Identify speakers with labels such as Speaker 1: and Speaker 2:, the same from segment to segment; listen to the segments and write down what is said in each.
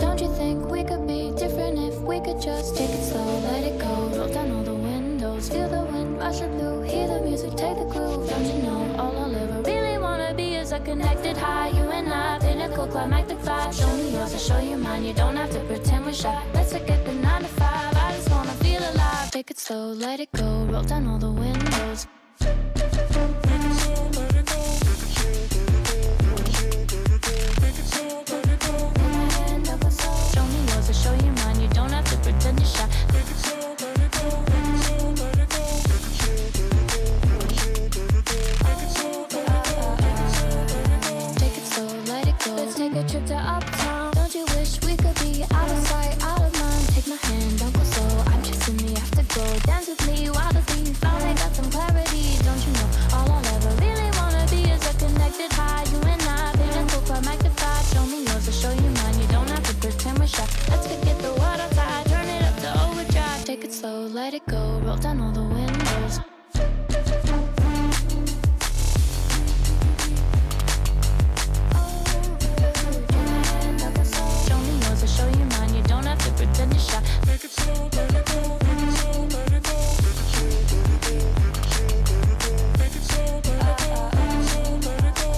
Speaker 1: Don't you think we could be different if we could just take it slow, let it go, roll down all the windows, feel the wind rushing through, hear the music, take the groove. Don't you know all I'll ever really wanna be is a connected high, you and I, pinnacle, climactic vibe. Show me yours, I'll show you mine, you don't have to pretend we're shy. Let's forget the 9 to 5, I just wanna feel alive. Take it slow, let it go, roll down all the windows. To show you mine, you don't have to pretend you're shy. Take it slow, let it go. Let's take a trip to uptown. Don't you wish we could be out of sight, out of mind? Take my hand, don't go slow. I'm chasing the afterglow. Dance with me while the thief finally got some clarity. Don't you know all I'll ever really wanna be is a connected high, you and I, pinnacle, climactic vibe. Show me yours, I'll show you mine. You don't have to pretend we're shy. Let's forget the world outside, turn it up to overdrive. Take it slow, let it go, roll down all the windows. Show me yours, I'll show you mine. You don't have to pretend you're shy. Take it slow, let it go. Let it go. Take it slow, let it go. Let it go.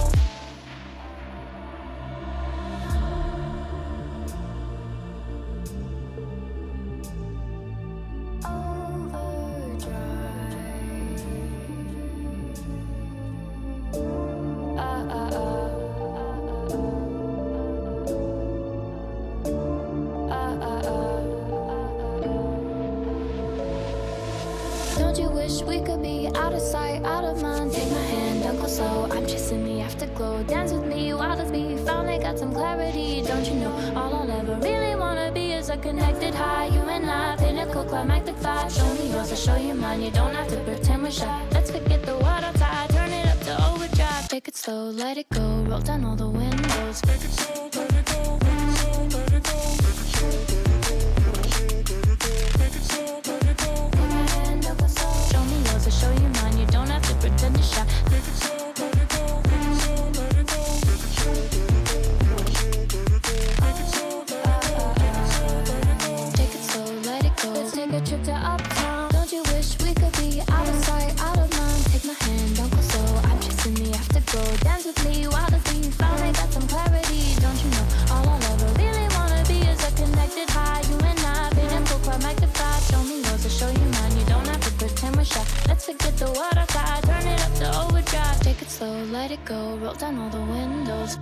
Speaker 1: Don't you wish we could be out of sight, out of mind? Take my hand, don't go slow. I'm chasing the afterglow. Dance with me while the beat finally got some clarity. Don't you know all I'll ever really wanna be is a connected high, you and I, pinnacle, climactic vibe. Show me yours, I'll show you mine. You don't have to pretend we're shy. Let's forget the world outside, turn it up to overdrive. Take it slow, let it go, roll down all the windows. Take it slow, let it go. Let it go. Take it slow, let it go. Show me yours, I'll show you mine. You don't have to pretend you're shy. Take it slow, let it go. Let it go. Take it slow, let it go. Let's take a trip to uptown. Don't you wish we could be out of sight, out of mind? Take my hand, don't go slow. I'm chasing the afterglow. Dance with me while the thief finally got some clarity. Don't you know all I'll ever really wanna be is a connected high, you and I, pinnacle, climactic vibe. Show me yours, I'll show you mine. You don't have to pretend we're shy. Let's forget the world outside, turn it up to overdrive. Take it slow, let it go, roll down all the windows.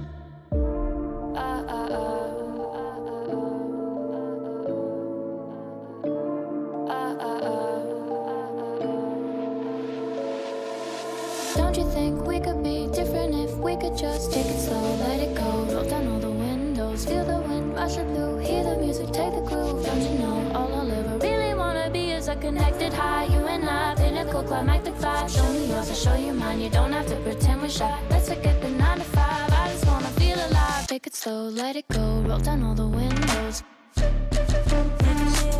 Speaker 1: Don't you think we could be different if we could just take it slow, let it go, roll down all the windows, feel the wind rushing through, hear the music, take the groove. Don't you know all I'll ever really wanna be is a connected high, you and I, pinnacle, climactic vibe. Show me yours, I'll show you mine. You don't have to pretend we're shy. Let's forget the 9 to 5, I just wanna feel alive. Take it slow, let it go, roll down all the windows. Take it slow,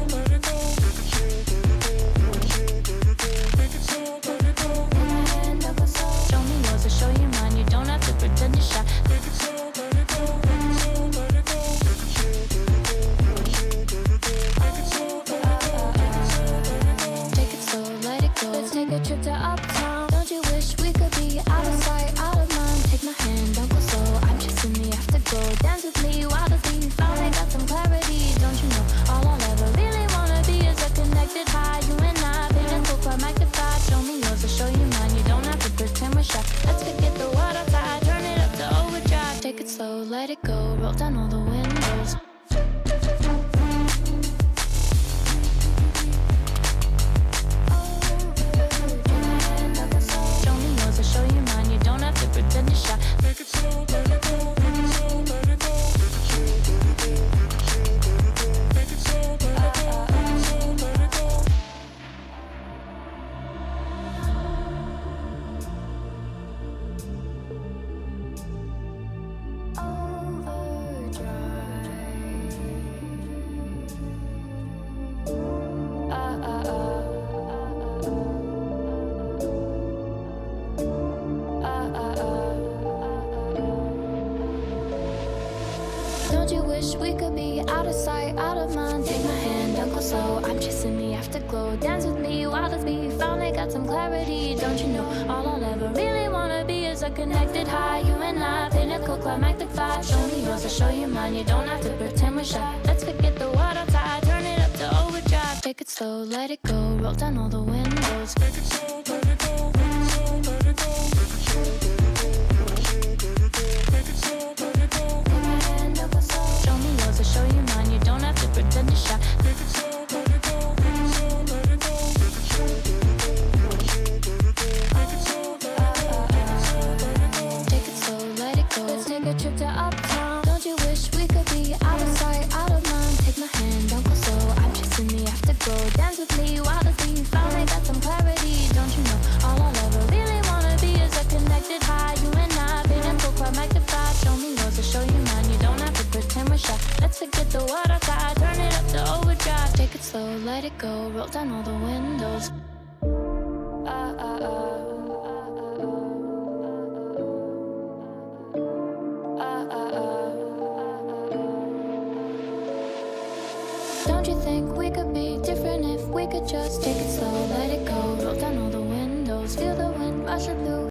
Speaker 1: let it go. Take it slow, let it go. Show me yours, I'll show you mine. You don't have to pretend you're shy. Take it slow, let it go. Let it go. Take it slow, let it go. Let's take a trip to uptown. Don't you wish we could be out of sight, out of mind? Take my hand, don't go slow. I'm chasing the afterglow. Dance with me while the thief finally got some clarity. Don't you know all I'll ever really wanna be is a connected high, you and I, pinnacle, climactic vibe. Show me yours, I'll show you mine. You don't have to pretend we're shy. Let's forget the world outside, turn it up to overdrive. Take it slow, let it go, roll down all the windows. Show me yours, I'll show you mine. You don't have to pretend you're shy. Take it slow, let it go. Take it slow, let it go. Take it slow, let it go. Let it go. Overdrive. wish we could be out of sight, out of mind? Take my hand, don't go slow. I'm chasing the afterglow. Dance with me, wild as me. Finally got some clarity. Don't you know? All I'll ever really wanna be is a connected high. You and I, pinnacle, climactic vibe. Show me yours, I'll show you mine. You don't have to pretend we're shy. Let's forget the water tide. Turn it up to overdrive. Take it slow, let it go. Roll down all the windows. Take it slow, let it go. Let it go, let it go. Take it slow, let it go. Take my hand, don't go slow. Show me yours, I'll show you mine. You don't have to pretend you're shy. Take it slow, let it go. Let it slow, let it go. Take it slow, let it go. Take it slow, take it slow, let it go. Let's take a trip to uptown. Don't you wish we could be out of sight, out of mind? Take my hand, don't go slow. I'm chasing the afterglow. Dance with me, wild as me. Finally got some clarity. Don't you know? All I'll ever really wanna be is a connected high. You and I, pinnacle, climactic vibe. Show me yours, I'll show you mine. You don't have to pretend we're shy. Let's forget the water tide. Turn it up to overdrive. Take it slow, let it go. Roll down all the windows. Don't you think we could be different if we could just take it slow, let it go, roll down all the windows, feel the wind rushing through